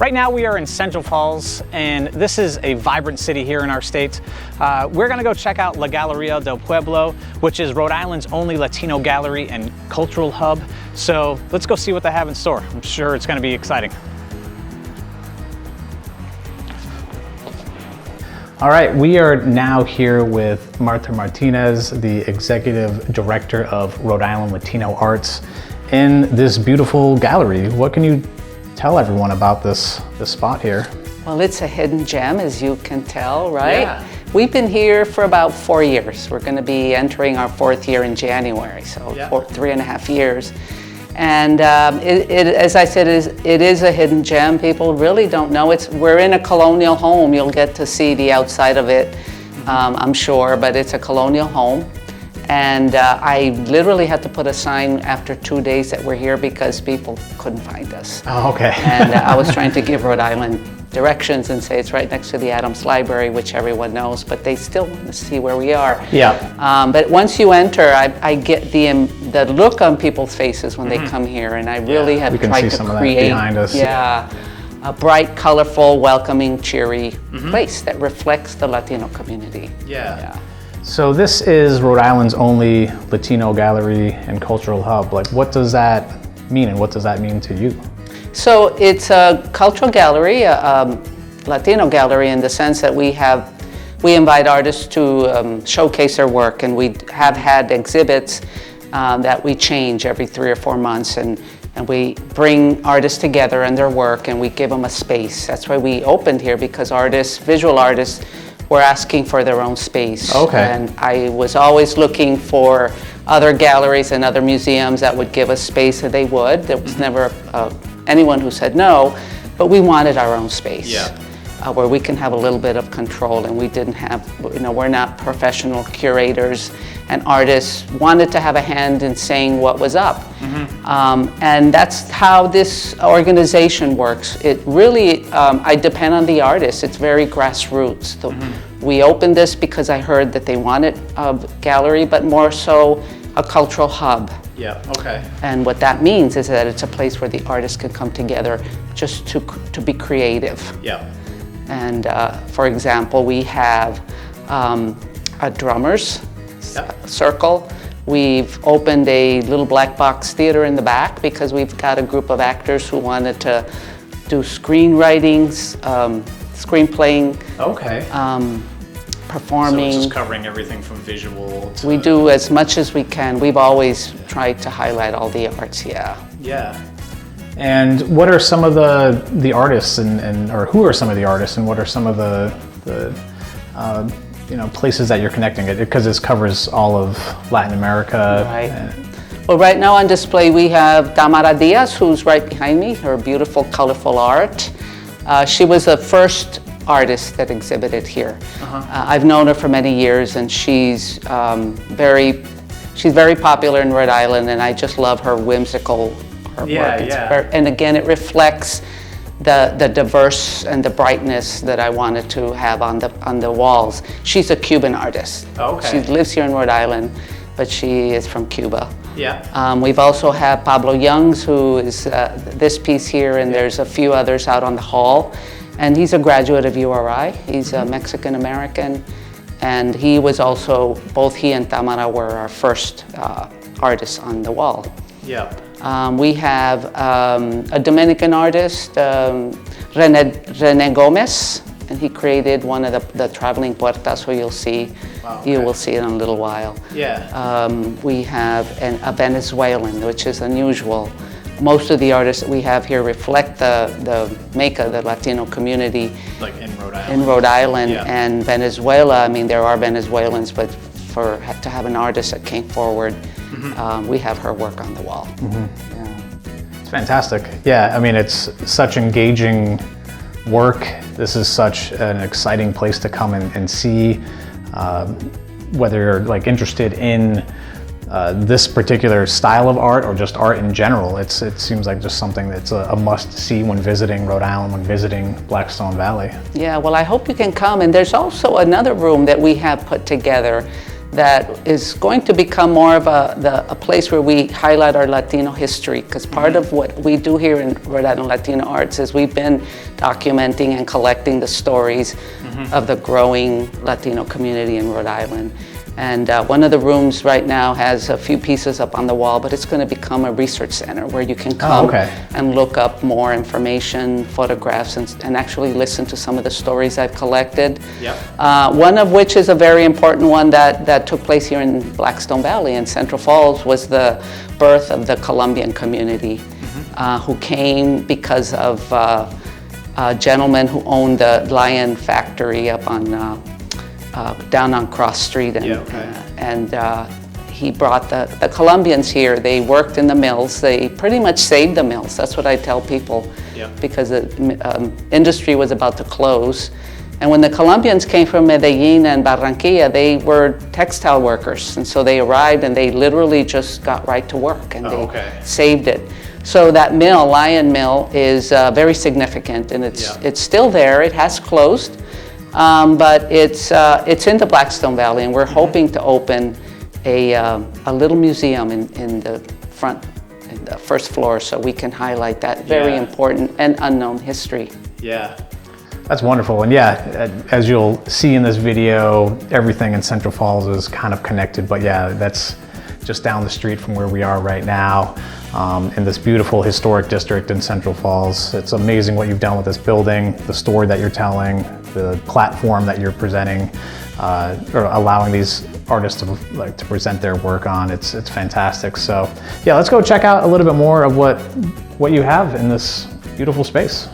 Right now we are in Central Falls, and this is a vibrant city here in our state. We're gonna go check out La Galería del Pueblo, which is Rhode Island's only Latino gallery and cultural hub. So let's go see what they have in store. I'm sure it's gonna be exciting. All right, we are now here with Martha Martinez, the Executive Director of Rhode Island Latino Arts, in this beautiful gallery. What can you tell everyone about this spot here? Well, it's a hidden gem, as you can tell, right? Yeah. We've been here for about 4 years. We're going to be entering our 4th year in January, so 3.5 years. And as I said, it is a hidden gem. People really don't know. We're in a colonial home. You'll get to see the outside of it, I'm sure, but it's a colonial home. And I literally had to put a sign after 2 days that we're here because people couldn't find us. Oh, okay. And I was trying to give Rhode Island directions and say it's right next to the Adams Library, which everyone knows, but they still want to see where we are. Yeah. But once you enter, I get the look on people's faces when they come here, and I really have tried to create behind us. A bright, colorful, welcoming, cheery place that reflects the Latino community. Yeah. So this is Rhode Island's only Latino gallery and cultural hub. Like, what does that mean, and what does that mean to you? So it's a cultural gallery, a Latino gallery, in the sense that we invite artists to showcase their work, and we have had exhibits that we change every 3 or 4 months, and we bring artists together and their work, and we give them a space. That's why we opened here, because visual artists, were asking for their own space. Okay. And I was always looking for other galleries and other museums that would give us space, and they would. There was never anyone who said no, but we wanted our own space. Where we can have a little bit of control, and we didn't have, we're not professional curators, and artists wanted to have a hand in saying what was up. And that's how this organization works. It really, I depend on the artists. It's very grassroots. We opened this because I heard that they wanted a gallery, but more so a cultural hub. Yeah, okay. And what that means is that it's a place where the artists can come together just to be creative. Yeah. And for example, we have a drummers circle. We've opened a little black box theater in the back because we've got a group of actors who wanted to do screenwriting, screenplaying, performing. So it's just covering everything from visual to... We do as much as we can. We've always tried to highlight all the arts, yeah. And what are some of the artists, or who are some of the artists, and what are some of the places that you're connecting it? Because this covers all of Latin America. Right. Well, right now on display we have Tamara Diaz, who's right behind me, her beautiful, colorful art. She was the first artist that exhibited here. I've known her for many years, and she's very popular in Rhode Island, and I just love her whimsical work. And again, it reflects the diverse and the brightness that I wanted to have on the walls. She's a Cuban artist. She lives here in Rhode Island, but she is from Cuba. We've also had Pablo Youngs, who is this piece here, and there's a few others out on the hall. And he's a graduate of URI. He's a Mexican American, and he was also, both he and Tamara were our first artists on the wall. We have a Dominican artist, Rene Gomez, and he created one of the traveling puertas, so you'll see, you will see it in a little while. We have a Venezuelan, which is unusual. Most of the artists that we have here reflect the makeup, the Latino community. Like in Rhode Island. In Rhode Island and Venezuela. I mean, there are Venezuelans, but to have an artist that came forward, we have her work on the wall. It's fantastic. Yeah, I mean, it's such engaging work. This is such an exciting place to come and see, whether you're like interested in this particular style of art or just art in general. It seems like just something that's a must-see when visiting Rhode Island, when visiting Blackstone Valley. Yeah, well, I hope you can come. And there's also another room that we have put together that is going to become more of a place where we highlight our Latino history, because part of what we do here in Rhode Island Latino Arts is we've been documenting and collecting the stories of the growing Latino community in Rhode Island. And one of the rooms right now has a few pieces up on the wall, but it's going to become a research center where you can come and look up more information, photographs, and actually listen to some of the stories I've collected. One of which is a very important one that took place here in Blackstone Valley in Central Falls, was the birth of the Colombian community, who came because of a gentleman who owned the lion factory up on down on Cross Street, and he brought the Colombians here. They worked in the mills. They pretty much saved the mills. That's what I tell people, because the industry was about to close. And when the Colombians came from Medellin and Barranquilla, they were textile workers, and so they arrived and they literally just got right to work, and they saved it. So that mill, Lion Mill, is very significant, and it's still there. It has closed. But it's in the Blackstone Valley, and we're hoping to open a little museum in the front, in the first floor, so we can highlight that very important and unknown history. Yeah, that's wonderful. And as you'll see in this video, everything in Central Falls is kind of connected, but that's just down the street from where we are right now, in this beautiful historic district in Central Falls. It's amazing what you've done with this building, the story that you're telling, the platform that you're presenting, or allowing these artists to present their work on. It's fantastic. So let's go check out a little bit more of what you have in this beautiful space.